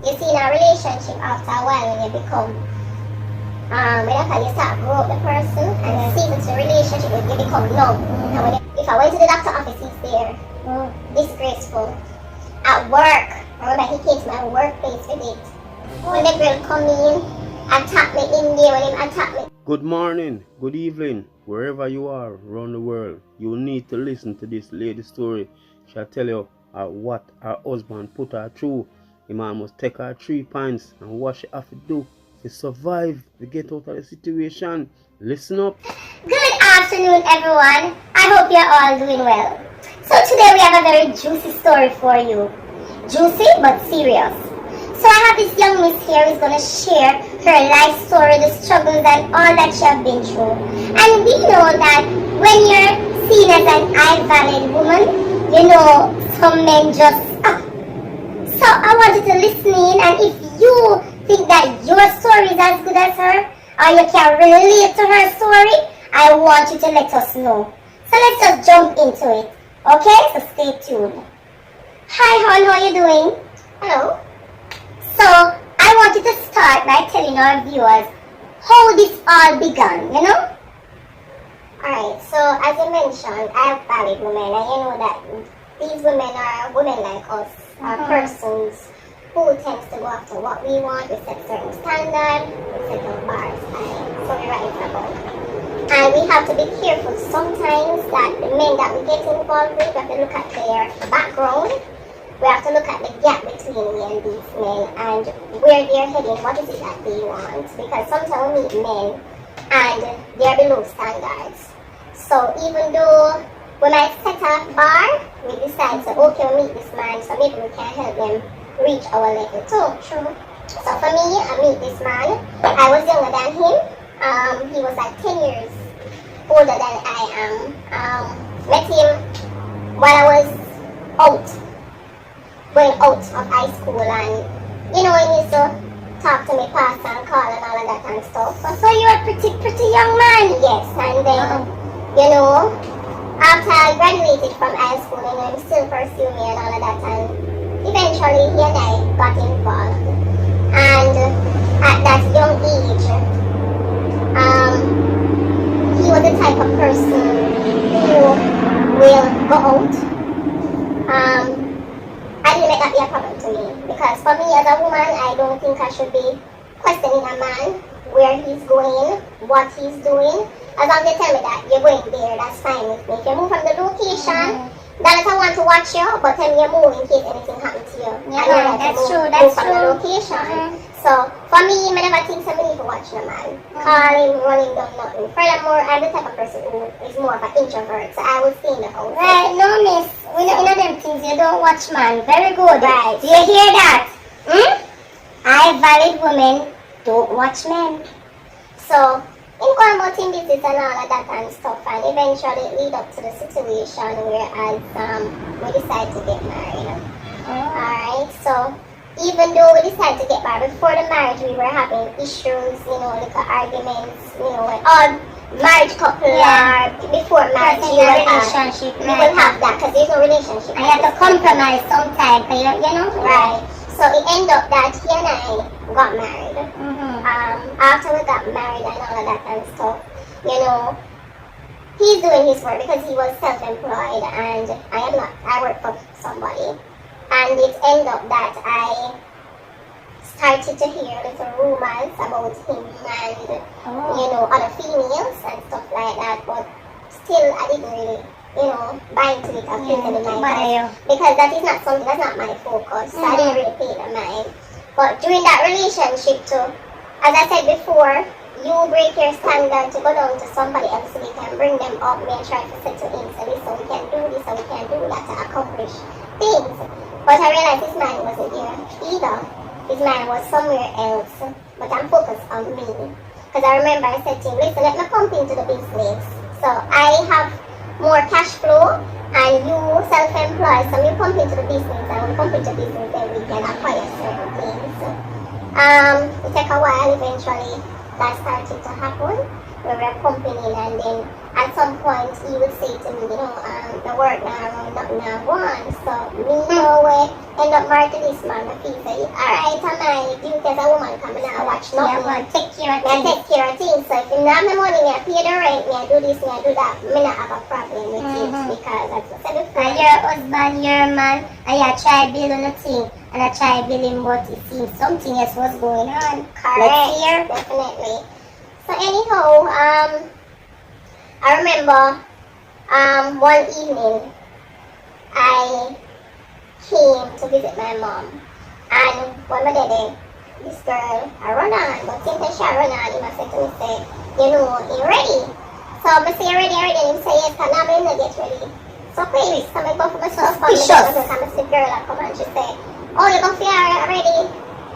you see, in a relationship, after a while, when you become, you start grow up the person, and season to the relationship, you become numb. And when if I went to the doctor office, he's there, disgraceful. At work, I remember he came to my workplace with it. When the girl come in, attack me in there, when him attack me. Good morning, good evening, wherever you are around the world. You need to listen to this lady story. She'll tell you what her husband put her through. The man must take her 3 pints and what she have to do to survive, to get out of the situation. Listen up. Good afternoon, everyone. I hope you're all doing well. So today we have a very juicy story for you. Juicy but serious. So I have this young miss here who's going to share her life story, the struggles and all that she has been through. And we know that when you're seen as an high-valued woman, you know, some men just... So I want you to listen in, and if you think that your story is as good as her, or you can relate to her story, I want you to let us know. So let's just jump into it. Okay? So stay tuned. Hi, hon, how are you doing? Hello. So, I want you to start by telling our viewers how this all began, you know? Alright, so as you mentioned, I have valid women, and you know that these women are women like us, are persons who tends to go after what we want. We set certain standards, we set our bars high, so we write about. And we have to be careful sometimes that the men that we get involved with, we have to look at their background. We have to look at the gap between me and these men and where they're heading, what is it that they want. Because sometimes we meet men and they're below standards. So even though we might set a bar, we decide to, okay, we meet this man, so maybe we can help them reach our level too. True. So for me, I meet this man. I was younger than him. He was like 10 years older than I am. Met him while I was going out of high school, and you know, he used to talk to me past and call and all of that and stuff. So you're a pretty young man, yes. And then, you know, after I graduated from high school, you know, he still pursued me and all of that, and eventually he and I got involved. And at that young age, he was the type of person who will go out. I didn't make that be a problem to me, because for me as a woman, I don't think I should be questioning a man where he's going, what he's doing. As long as you tell me that you're going there, that's fine with me. If you move from the location, that is I want to watch you, but tell me you move in case anything happens to you. Yeah, that's true. Move from the location. So for me, I never think somebody for watching a man. Calling, running down, nothing. Furthermore, I'm the type of person who is more of an introvert, so I will stay in the house. Right, no miss. We know them things you don't watch man. Very good. Right. Do you hear that? High-valid women don't watch men. So, in going about in business and all of that and stuff, and eventually it lead up to the situation where we decide to get married. Alright, so even though we decided to get married, before the marriage we were having issues, you know, little arguments, you know, when all marriage couple are before marriage, you will relationship. You will have that because there's no relationship. And you have to compromise sometimes, you know? Right. So it ended up that he and I got married. After we got married and all of that and stuff, you know, he's doing his work because he was self-employed and I am not. I work for somebody. And it ended up that I started to hear little rumors about him and, you know, other females and stuff like that. But still, I didn't really, you know, buy into it or pay it in mind. Because that is not something, that's not my focus. So I didn't really pay it in mind. But during that relationship too, as I said before, you break your standard to go down to somebody else so you can bring them up and try to settle in. So this, so we can do this, so we can do that to accomplish things. But I realized his mind wasn't here either. His mind was somewhere else. But I'm focused on me. Because I remember I said to him, listen, let me pump into the business. So I have more cash flow and you self-employed. So we pump into the business, and we pump into business, then we can acquire certain things. It took a while. Eventually that started to happen. We were pumping in, and then at some point he would say to me, you know, the work now, nothing I want. So me, you know, end up married to this man. He say, alright, I'm as a woman come and I watch nothing. Yeah, but take care of I things. take care of things. So if you don't have the money, I pay the rent, I do this, I do that, I not have a problem with it because as I said before. And your husband, your man, and you try building a thing, and I try building, but it seems something else was going on. Correct. Here. Definitely. So anyhow, I remember one evening I came to visit my mom, and when my daddy, this girl, I run on, but since I shall run on, he must say to me, say, you know, you ready? So I say, ready, and he say, yes, and now I'm not get ready. So crazy, so I go for myself, and I see the girl, I come and she say, oh, you go for your ready?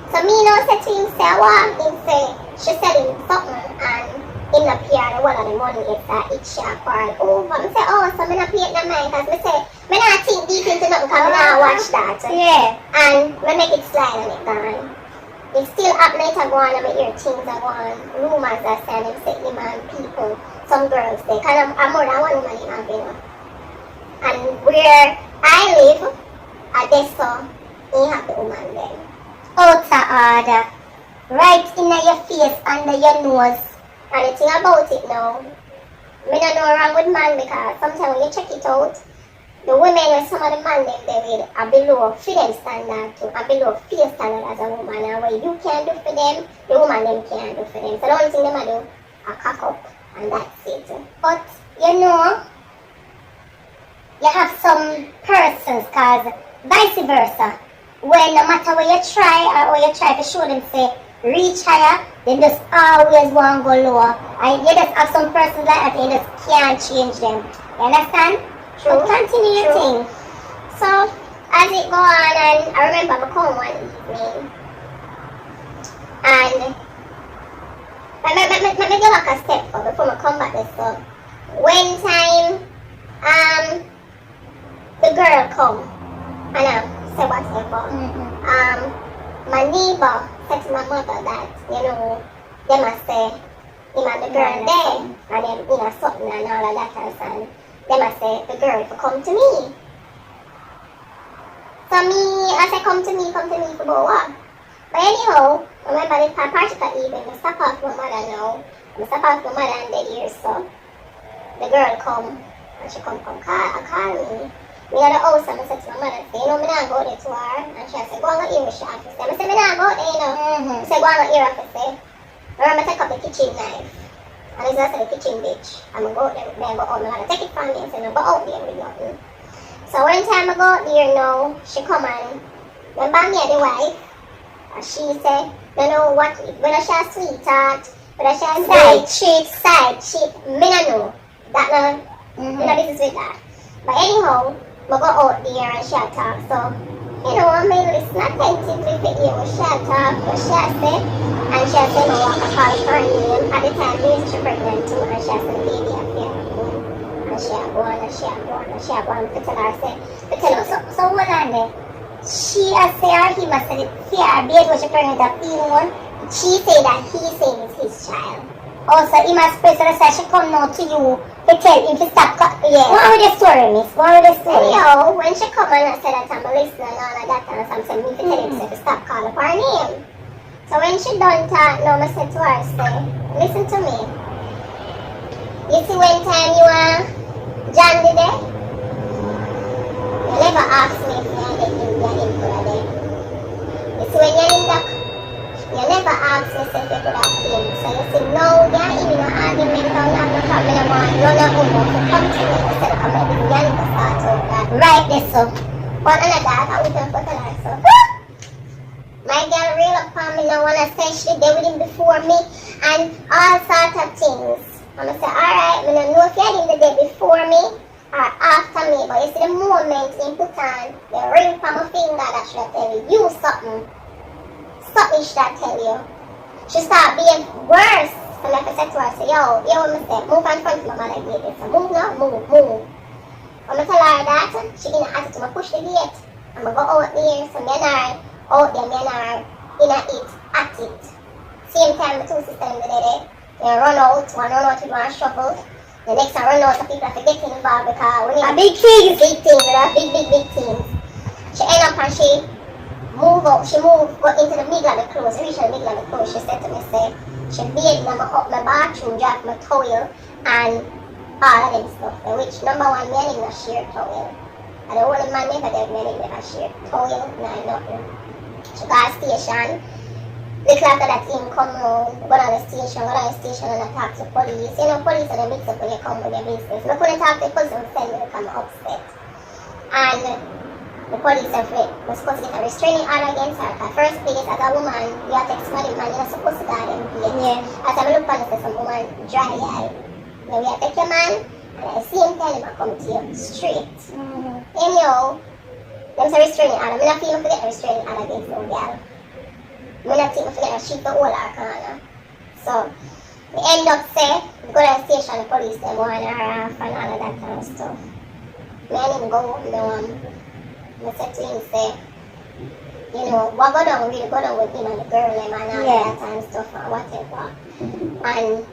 So me now say to him, say, what? Him say, she said him something, and him not pay her one of the money is that it shall quarrel over. I say, oh, so me not pay it no mind, because I say, me not think deep into nothing, because me not watch that. Yeah. And we make it slide and it gone. It still up night I go on and I hear things I go on. Rumors are saying them say him and people, some girls they kind of I'm more than one woman in Avila. And where I live, I guess so, he have the woman there. Out of order. Right in your face, under your nose. And the thing about it now, me don't know wrong with man because sometimes when you check it out, the women with some of the men they with are below film standard too, are below feel standard as a woman. And what you can do for them, the woman them can't do for them. So the only thing they do are cock up and that's it. But you know, you have some persons, cause vice versa. When no matter what you try or what you try to show them say reach higher, they just always want to go lower. And you just have some persons like that, you just can't change them. You understand? True. But continue your thing. So as it go on, and I remember I come one evening, and let me go back a step before I come back this. So one time, the girl come, and I say whatever. My neighbor said to my mother that, you know, they must say, him and the girl there, and then, you know, something and all of that and they must say, the girl to come to me. So I say, come to me for what? But anyhow, remember this particular evening, I stop off my mother now. I stop off my mother and dead here, so the girl come, and she come call me. Me at the house and I said to my mother, say, you know, me not go there to her. And she said, go and go here with she have to say. I said, me not go there, you know. I said, go and go here have to say. Remember, take up the kitchen knife. And it's just the kitchen bitch. I'm going to go there with me and go out. I'm going to take it from me and say, no, go out there with nothing. So one time I go out there now, she come and remember me and the wife. And she said, you know what, whether she a sweetheart, whether she a side chick, me no know. That no, me no business with that. But anyhow, I go out there and she talk. So, you know, I may listen attentively to hear what she talk, what she say. And she said, no, I call her name. At the time, she was pregnant too, and she said, the baby up here. And she had gone, and she had gone, and she had gone to tell her, say, to tell her. So what on there? She has say or he must say, see her baby was she pregnant a female one. She said that he said it's his child. Also, he must pray so that she come now to you to tell him to stop. Yeah. What with the story, miss? What with the story? Anyhow, when she come and I said that I'm listening and all of that, and something me to tell him to stop calling for her name. So when she done talk, now I said to her, say, listen to me. You see when time you are John did it? You never ask me if you're in for a day. You see when you're in the you never ask me if you could have him. So you say, no, you're in an argument, or not, no problem, no more, no, no, to come to me instead of coming to the end to start out that. Right there, so. But another that, I was going to put her so. My girl real upon me now when I say she did with him before me and all sorts of things. I'm going to say, alright, I don't know if you had him the day before me or after me, but you see the moment he put on the ring from my finger that should tell you something. Something should I tell you. She started being worse. So like I said to her, I said, yo, I'm going to say, move in front of my mother gate. So move now, move. I'm going to tell her that. She didn't ask to push the gate. I'm going to go out there. So me and her out there, me and her in a it, at it. Same time, the two sisters in the day. They run out, one run out with one shovel. The next one run out, so people have to get involved because when you have big things, we have big things. She end up and she got into the middle of the clothes, reached the middle of the clothes. She said to me, say, she bathed in my bathroom, dropped my towel, and all of them stuff. Which, number one, me and him not share towel. And the only man never did, me and him never share towel, nothing. She got a station. Little after that, him come home, go down the station, and I talk to police. You know, police are the mix up when you come with your business. I couldn't talk to the police and send me to come upset. And the police have was supposed to get a restraining order against her. At first place, as a woman, you have to explain it, man, you're not supposed to go them place. Yeah. As I look at it, some woman dry eye. Then we have to take your man, and I see him tell him I come to you straight. Anyhow, them say restraining order. I'm not feeling to get a restraining order against no girl. I'm not think to get a sheep to hold her corner. So, we end up say, we go to the station, the police, they go on her off and all of that kind of stuff. Me and him go, I said to him, say, you know, what go down, really go down with him and the girl and all that and stuff and whatever. And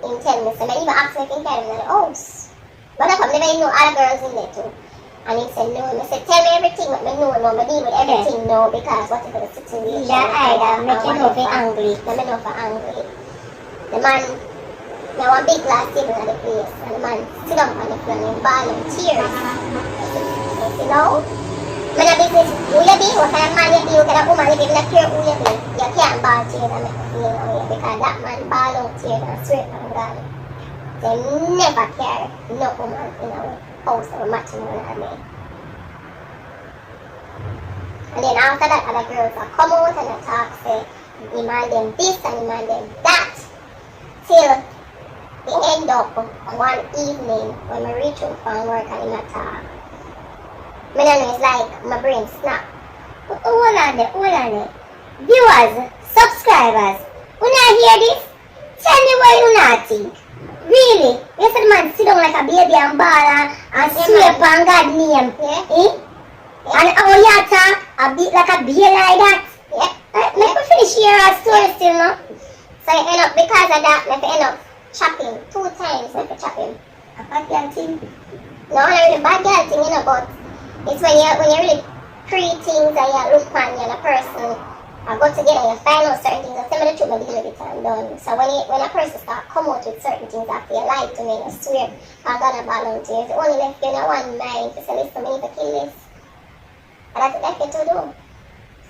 he tell me, so I even asked me if he carry me in the house. But I never even know other girls in there too. And he said, no. I said, tell me everything what I know, I deal with everything now because whatever the situation. Yeah, either make you know if you're angry. Let me know if I'm angry. The man, now one big glass table at the place, and the man sit down on the floor and ball and tears. You know? Man a business, who you be? What kind of man you be? What kind of woman you be? I don't care who you be. You can't ball tears and make me feel away because that man ball out tears and sweat on God. They never care no woman in a house or matrimony or me. And then after that, other girls will come out and they talk, say, demand them this and demand them that. Till we end up one evening when we reach home from work and in a talk. I don't know, it's like my brain snap. Hold on there. Viewers, subscribers, when I hear this, tell me what you not think. Really? You said man sit down like a baby and ball and swear upon God's name. And how you talk a bit like a baby like that. Let me finish here a story still, no? So I end up, because of that, I end up chopping 2 times. I chop him. A bad girl thing? No, not really bad girl thing, you know, but it's when you really create things and you look on you and a person and go together and you find out certain things. I tell me the truth, I deal with it and done. So when a person start come out with certain things after you lie to me, you swear, I'm gonna balance to you. It's only left you in one mind to say, listen, I need to kill this. And that's what left you to do.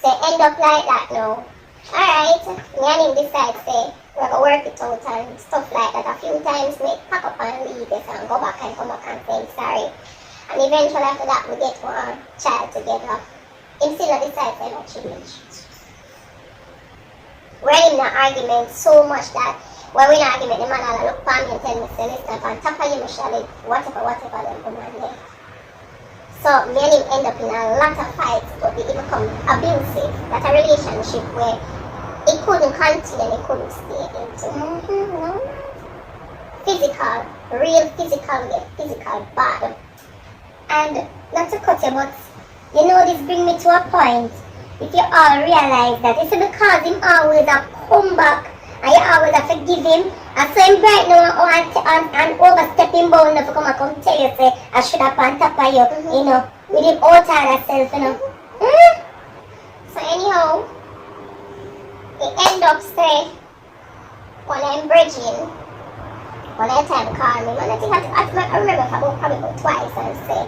So end up like that now. Alright, me and him decide say we're gonna work it out and stuff like that. A few times we pack up and leave this and go back and come back and say sorry. And eventually after that we get one child together. Him still decide say no change. We're in an argument so much that when we're in an argument the man will look for me and tell me say listen, on top of you Michelle, whatever them woman left. So me and him end up in a lot of fights, but it become abusive. That's a relationship where it couldn't continue, it couldn't stay into. Physical, real physical bad. And not to cut you, but you know this bring me to a point. If you all realize that it's because him always a come back and you always have to give him. And so him right now and overstepping bound to come and come tell you say I should have on top of you, you know, with him out of herself, you know. So anyhow, it end up say when I'm bridging, when I time call me, and I think I remember probably about twice and say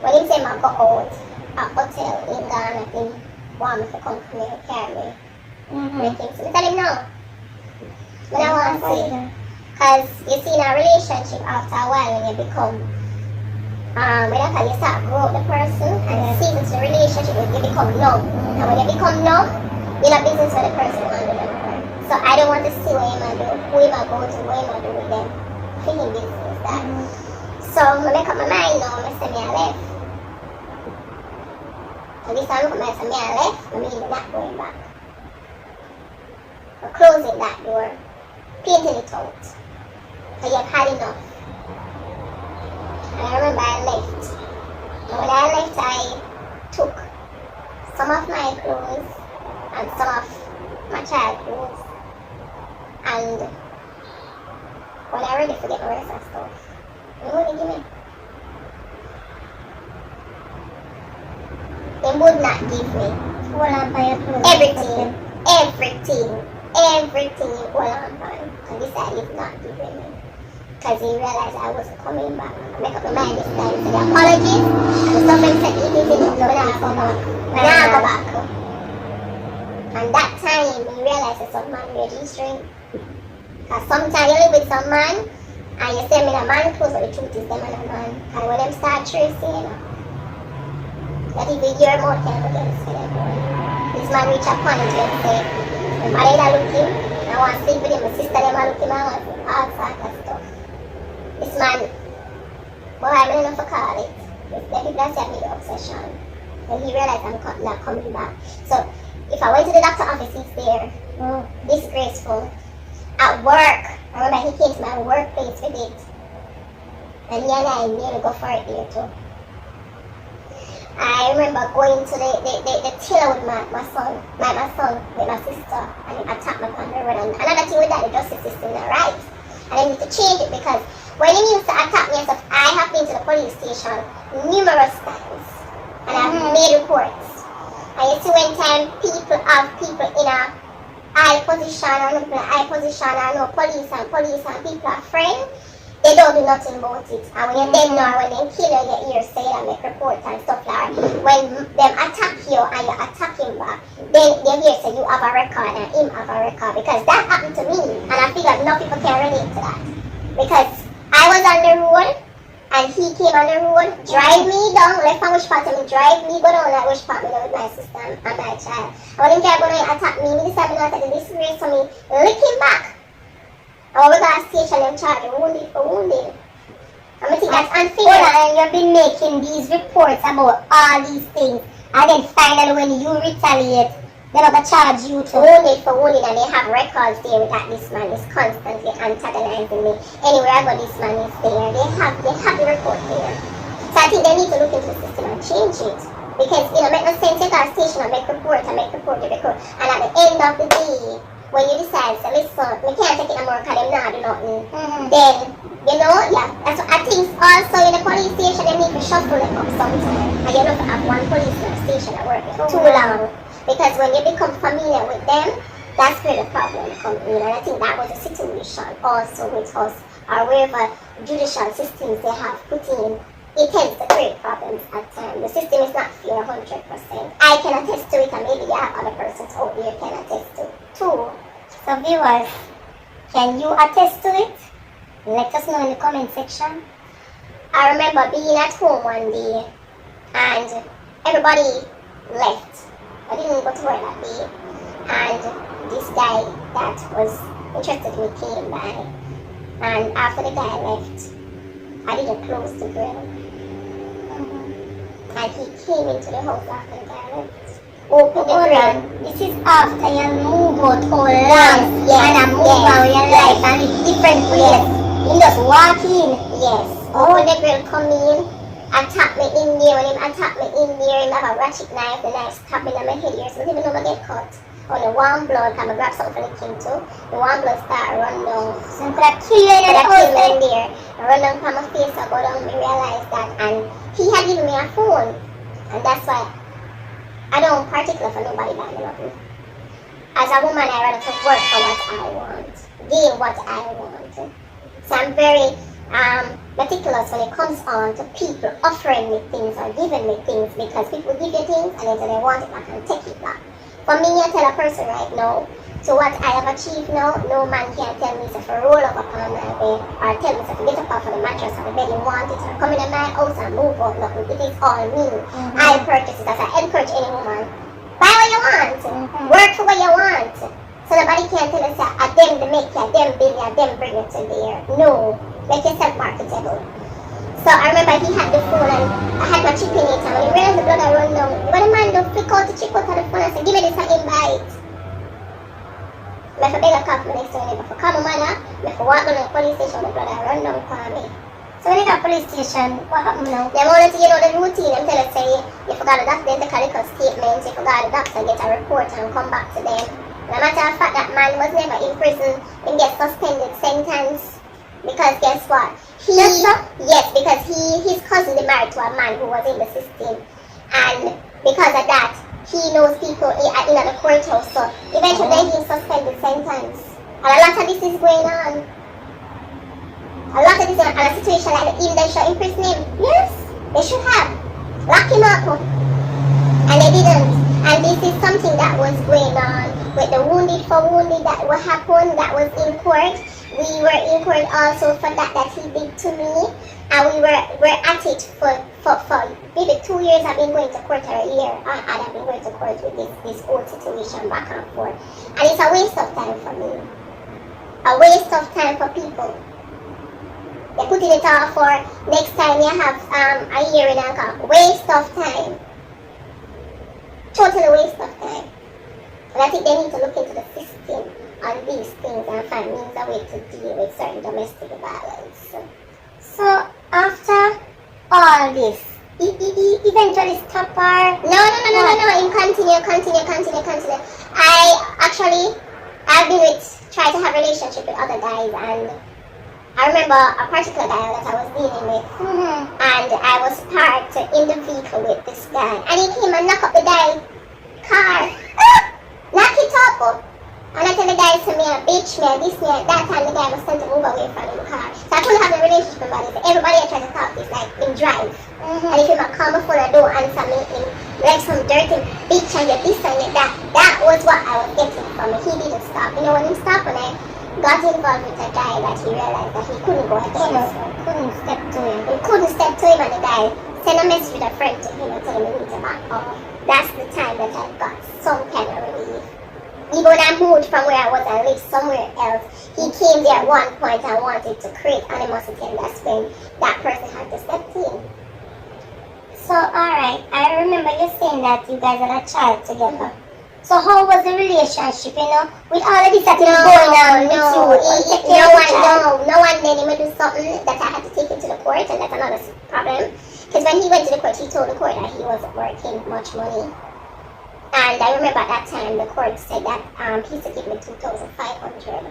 when he say I go out at hotel in Ghana, I think want me to come to me and carry me. So I tell him no. But I want to see, because you see in a relationship after a while when you become, when you start grow the person and you see into the relationship, you become numb. And when you become numb, you're not business with the person under them. So I don't want to see what you might do, who you might go to, what you might do with them. Feeling business, that. So I make up my mind now, I say me I left. And this time I look at me I left, I mean not going back. Or closing that door. Painting it out. So you've had enough. And I remember I left. And when I left, I took some of my clothes and some of my child clothes. And when I ready to get the rest of stuff, you know what they give me? He would not give me. Hold on by your clothes. Everything he hold on by. And decided he's not giving me. Because he realized I wasn't coming back. I make up my mind this time. So the apologies. And somebody said he didn't know when I go back. When I go back. And that time he realized that some man with G-string. Because sometimes you live with some man and you say me a man close, but the truth is them and a man. And when them start tracing, that even your mouth can't go against them. This man reach a point and say, my mother are looking, I want to sleep with him, my sister them are looking, I want all sorts of stuff. This man, boy, I don't know if I call it. The people that said me the obsession. And he realized I'm not coming back. So if I went to the doctor's office, he's there. Disgraceful. At work, I remember he came to my workplace with it. And he and I nearly go for it there too. I remember going to the tiller with my son, with my sister, and he attacked me on the road. And another thing with that, the justice system is right. And I need to change it because when he used to attack me and stuff, I have been to the police station numerous times. And I've made reports. And you see when time people have people in a high position or not in a high position or no police and people are friends, they don't do nothing about it. And when you're dead now, when they kill you, you hear say and make reports and stuff like that. When them attack you and you attack him back, then they hear say you have a record and him have a record. Because that happened to me. And I figured no people can relate to that. Because I was on the road and he came on the road, drive me down, left from which part of me, drive me, go down like which part me down with my sister and my child. And when him drive go down and attack me, this time I said the disgrace for me, lick him back. And when we got a station, them charge wounded for wounding. And I think that's unfair. And you've been making these reports about all these things. And then finally when you retaliate, they're going to charge you to wounded for wounding, and they have records there with that this man is constantly antagonizing me. Anywhere I go, this man is there. They have the report there. So I think they need to look into the system and change it. Because make no sense, you got a station and make report. And at the end of the day, when you decide, so listen, we can't take it no more because them not do nothing. Then, that's what I think also in the police station, they need to shuffle them up sometimes. And you don't have one police station that works too long. Because when you become familiar with them, that's where the problem comes in. And I think that was a situation also with us, or wherever judicial systems they have put in, it tends to create problems at times. The system is not fair 100%. I can attest to it, and maybe you have other persons out there can attest to it too. So viewers, can you attest to it? Let us know in the comment section. I remember being at home one day and everybody left. I didn't go to work that day. And this guy that was interested in me came by. And after the guy left, I didn't close the grill. And he came into the house after the guy left. Open the grill. This is after you move out all long and move out your life and it's different place. You just walk in. Yes. Open the grill, come in, attack me in there. When him attack me in there, him have a ratchet knife, the knife stab me in my head here, so even though I get cut. On the warm blood, come and grab something from the king too. The warm blood start run down. So could I kill you in the house there? I run down from my face, I go down, I realize that. And he had given me a phone. And that's why I don't particular for nobody buying nothing. As a woman, I rather to work for what I want, gain what I want. So I'm very meticulous when it comes on to people offering me things or giving me things, because people give you things and then they want it back and take it back. For me, I tell a person right now, so what I have achieved now, no man can tell me to roll up upon my bed or tell me to get up off of the mattress or the bed you want it, or come in my house and move out. Nothing. It is all me. I purchase it. As I encourage any woman, buy what you want, work for what you want. So nobody can tell us that them to make you, them build you, them bring you to there. No, make yourself marketable. So I remember he had the phone and I had my chip in it, and when he realized the blood I run down, when the man don't flick out the chip out of the phone, I said, give me this and invite. I beg a cop next to me, if I come man, if I walk down to the police station, the blood I run down for me. So when you got police station, what happened now? They wanted to, the routine, them tell us, say, you forgot the doctor, take a little statement, you forgot the doctor, get a report and come back to them. No matter of fact, that man was never in prison, he gets suspended sentence. Because guess what? Yes, because his cousin is married to a man who was in the system. And because of that, he knows people in the courthouse. So eventually they didn't suspend the sentence. And a lot of this is going on. A lot of this is on a situation like that. Even they should imprison him. Yes, they should have. Lock him up. And they didn't. And this is something that was going on with the wounded for wounded that what happened, that was in court. We were in court also for that he did to me. And we're at it for maybe 2 years. I've been going to court, or a year. I've been going to court with this whole situation back and forth. And it's a waste of time for me. A waste of time for people. They're putting it off for next time you have a hearing and come. Waste of time. Totally waste of time. And I think they need to look into the system on these things and find means a way to deal with certain domestic violence. So after all this, he eventually stopped her? No. Him continue. I've been try to have a relationship with other guys, and I remember a particular guy that I was dealing with, and I was parked in the vehicle with this guy, and he came and knocked up the guy's car. Knock it up. And I tell the guy to me, a bitch, me, this, me, that time the guy was sent to move away from the car. So I couldn't have a relationship with him. Everybody I try to talk is like him drive. And if him a call my phone and don't answer me, him like some dirty bitch and you this and you that. That was what I was getting from him. He didn't stop. You know, when he stopped, when I got involved with a guy that he realized that he couldn't go against. Couldn't step to him. He couldn't step to him, and the guy sent a message with a friend to him and told him he needs to back off. That's the time that I got some kind of relief. Even when I moved from where I was and lived somewhere else, he came there at one point and wanted to create animosity, and that's when that person had to step in. So alright, I remember you saying that you guys had a child together. So how was the relationship, you know, with all of this that is going on with you? No one let him do something that I had to take him to the court, and that's another problem. Because when he went to the court, he told the court that he wasn't working much money. And I remember at that time the court said that he used to give me $2,500,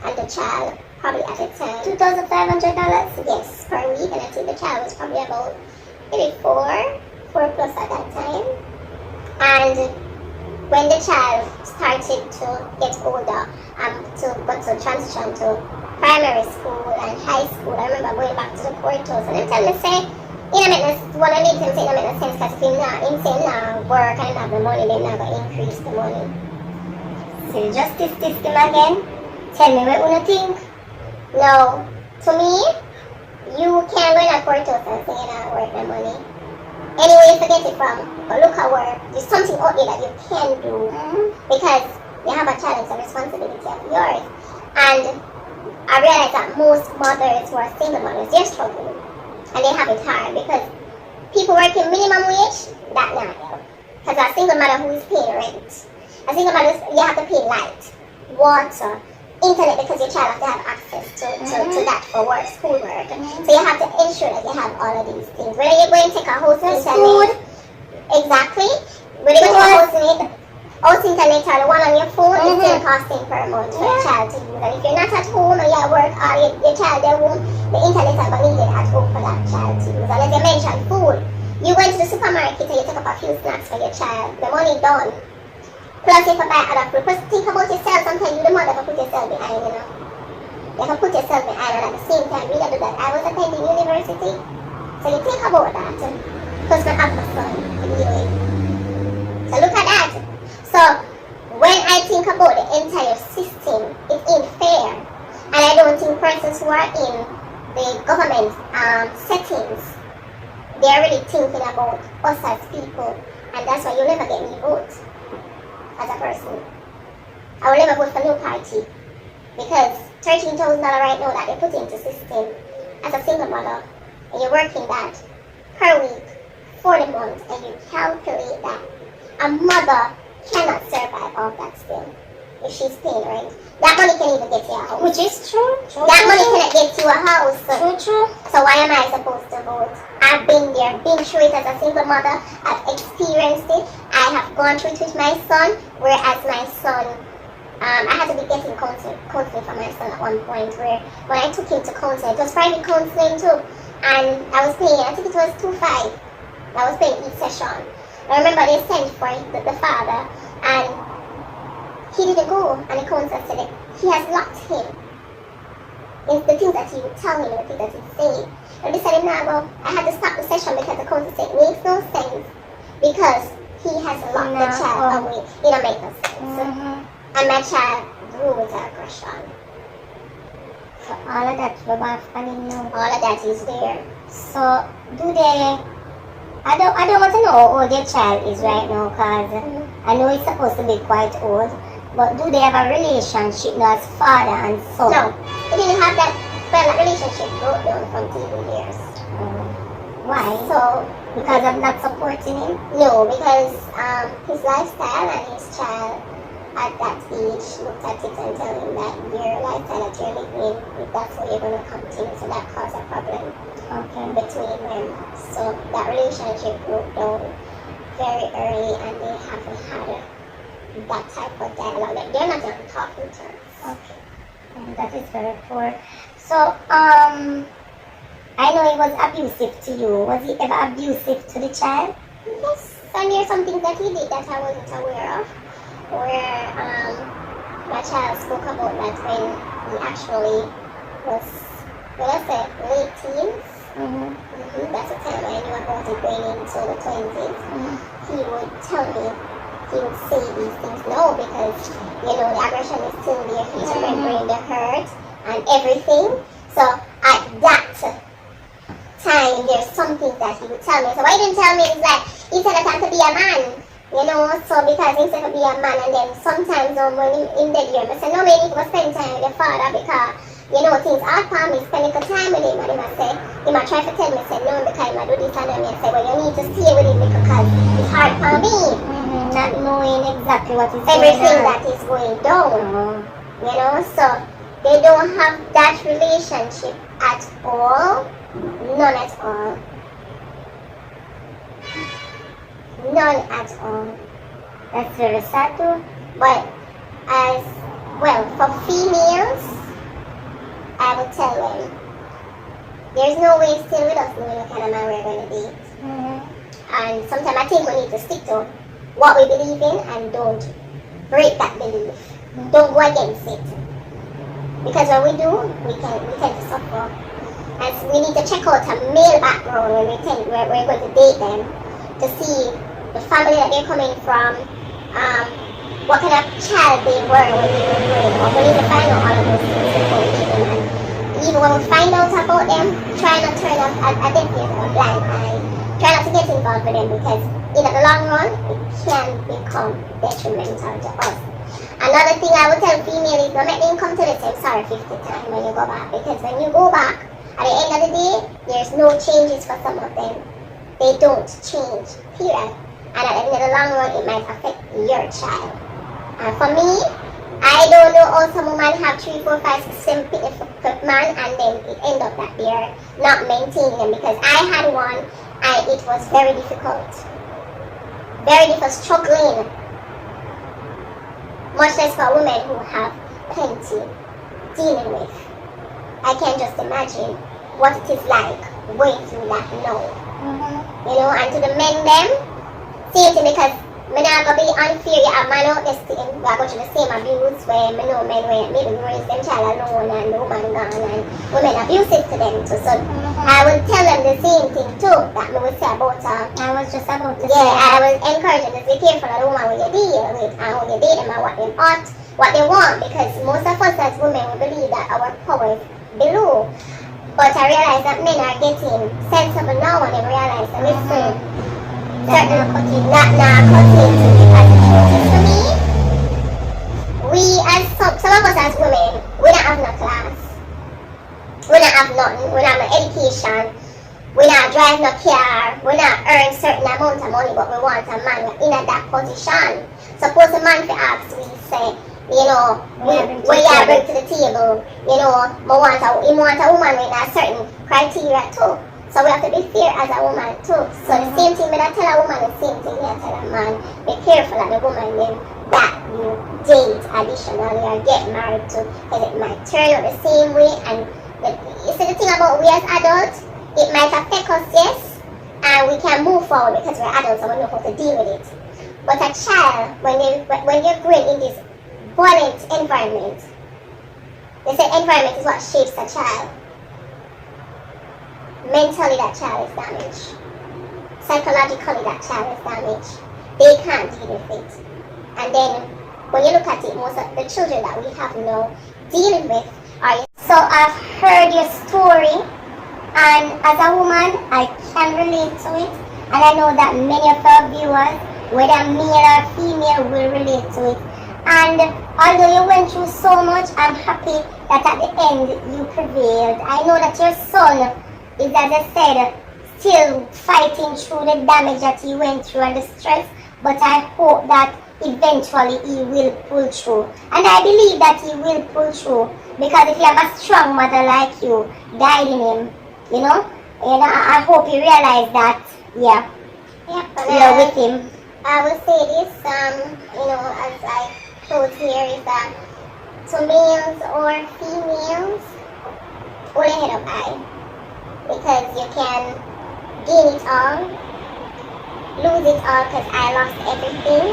and the child probably at the time $2,500? yes, per week, and I think the child was probably about maybe four plus at that time. And when the child started to get older, to transition to primary school and high school, I remember going back to the courthouse and them telling me say, one of the things say it don't make no sense, because if him say nah work and have the money, then not gonna increase the money. So the justice system again? Tell me what you think. No, to me, you can't go in a courthouse and say you not worth the money. Anyway, you forget it from, but look at work. There's something out there that you can do, because you have a challenge, a responsibility of yours. And I realize that most mothers who are single mothers, they're struggling. And they have it hard because people working minimum wage, that not help. Because a single mother who is paying rent, a single mother, you have to pay light, water, internet, because your child has to have access to that for work, school work. So you have to ensure that you have all of these things. Whether you're going to take a house internet, exactly. Whether you take a house internet or the one on your phone, it's still costing per month for a child to use. And if you're not at home and you at work or your child at home, the internet is going to need it at home for that child to use. And as you mentioned, food. You go into the supermarket and you take up a few snacks for your child. The money done. Plus if you buy other food. Plus think about yourself. Sometimes you the mother can put yourself behind, you know. You can put yourself behind, and at the same time you do that. I was attending university. So you think about that. Plus I have my son to deal with. So look at that. So when I think about the entire system, it ain't fair. And I don't think persons who are in the government settings, they're really thinking about us as people. And that's why you'll never get me vote as a person. I will never vote for no party. Because $13,000 right now that they put into system as a single mother, and you're working that per week for the month, and you calculate that a mother cannot survive off that still if she's paying rent. That money can even get you a house. Which is true. That money cannot get you a house. True. So why am I supposed to vote? I've been there, been through it as a single mother. I've experienced it. I have gone through it with my son, whereas my son, I had to be getting counseling for my son at one point, where when I took him to counseling, it was private counseling too, and I was paying, I think it was $2,500. I was paying each session. I remember they sent for the father, and he didn't go, and the council said that he has locked him. It's the things that he would tell him, the things that he'd say. And they said, "Now, well, I had to stop the session because the council said it makes no sense because he has locked the child away. It don't make no sense." And my child grew with aggression. So all of that rub off on him now. All of that is there. So do they? I don't want to know how old your child is right now, cause I know it's supposed to be quite old. But do they have a relationship now as father and son? No, they didn't have that. Well, that relationship broke down from TV years. Why? So Because of not supporting him? no, because his lifestyle and his child at that age looked at it and tell him that your lifestyle that you're living, if that's what you're going to continue, so that caused a problem Okay. between them. So that relationship broke down very early, and they haven't had that type of dialogue. Like, they're not on talking terms. Okay. That is very poor. So, I know he was abusive to you. Was he ever abusive to the child? Yes, and there's some things that he did that I wasn't aware of, where my child spoke about that when he actually was, well, I said, late teens. That's the time I knew about it going into the 20s. He would tell me, he would say these things now because, you know, the aggression is still there. He's remembering the hurt and everything. So at that time, there's something that he would tell me. So what he didn't tell me is that he said that I could be a man, you know, so because he said to be a man, and then sometimes when in the year, I said, no, maybe he was spend time with the father because, you know, things are for me, spending good time with him, and he might say, he might try to tell me, say, no, because I do this and that, and I say, well, you need to stay with him because it's hard for me. Not knowing exactly what is Everything going on. that is going down, you know, so they don't have that relationship at all. None at all. None at all. That's very sad too. But as well, for females, I would tell them, there's no way stay with us knowing what kind of man we're going to date. And sometimes I think we need to stick to what we believe in and don't break that belief. Don't go against it. Because when we do, we tend to suffer. And so we need to check out a male background when we're going to date them to see the family that they're coming from, what kind of child they were when they were growing up. We need to find out all of those things before we date them. And even when we find out about them, try not to turn a deaf ear or a blind eye. Try not to get involved with them because in the long run, it can become detrimental to us. Another thing I would tell female is don't make them come to the same sorry 50 times when you go back, because when you go back, at the end of the day, there's no changes for some of them. They don't change, period. And at the end of the long run, it might affect your child. And for me, I don't know how some women have 3, 4, 5, 6, 7 pick man, and then it end up that they're not maintaining them, because I had one and it was very difficult. Very difficult, struggling. Much less for women who have plenty dealing with. I can just imagine what it is like going through that now. You know, and to the men them, same thing, because I'm not going to be unfair. You have man out there still go through the same abuse where I know men where maybe raise them child alone and the woman gone and women abusive to them too. So I would tell them the same thing too that I would say about I was just about to say. I will encourage them to be careful of the woman when you deal with and when you date them and what they ought, what they want, because most of us as women we believe that our power is below. But I realize that men are getting sensible now and they realize that listen, certain not now cutting to for me, we as some of us as women, we don't have no class. We don't have nothing, we don't have no education, we not drive no car, we not earn certain amount of money, but we want a man in that position. Suppose a man for ask we say, you know, what you bring to the table, you know, he want a woman with a certain criteria too. So we have to be fair as a woman too. So the same thing when I tell a woman, the same thing I tell a man. Be careful of the woman then that you date additionally or get married to, because it might turn out the same way. And you see the thing about we as adults, it might affect us, yes, and we can move forward because we're adults and we know how to deal with it. But a child, when you're growing in this violent environment, they say environment is what shapes a child. Mentally, that child is damaged. Psychologically, that child is damaged. They can't deal with it. And then, when you look at it, most of the children that we have now dealing with are... So I've heard your story, and as a woman, I can relate to it. And I know that many of our viewers, whether male or female, will relate to it. And although you went through so much, I'm happy that at the end you prevailed. I know that your son is, as I said, still fighting through the damage that he went through and the stress, but I hope that eventually he will pull through. And I believe that he will pull through, because if you have a strong mother like you guiding him, I hope you realize that, you're with him. I will say this, as I close here, is that to males or females, hold your head up high, because you can gain it all, lose it all, because I lost everything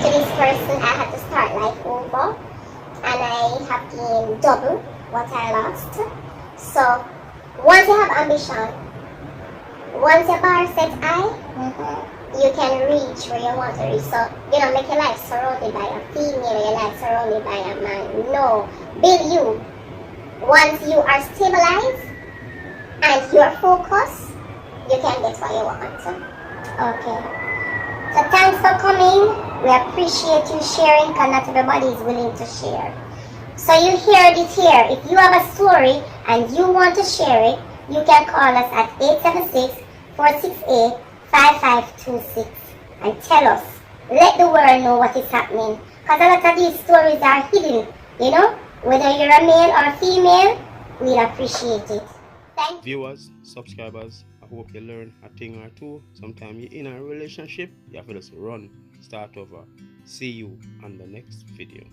to this person. I had to start life over, and I have gained double what I lost. So once you have ambition, once your bar set high, you can reach where you want to reach. So you don't make your life surrounded by a female or your life surrounded by a man. No, build you. Once you are stabilized and you are focused, you can get what you want. Okay. So thanks for coming. We appreciate you sharing, because not everybody is willing to share. So you heard it here. If you have a story and you want to share it, you can call us at 876-468-5526 and tell us. Let the world know what is happening, because a lot of these stories are hidden, Whether you're a male or female, we'll appreciate it. Thank you. Viewers, subscribers, I hope you learn a thing or two. Sometimes you're in a relationship, you have to just run, start over. See you on the next video.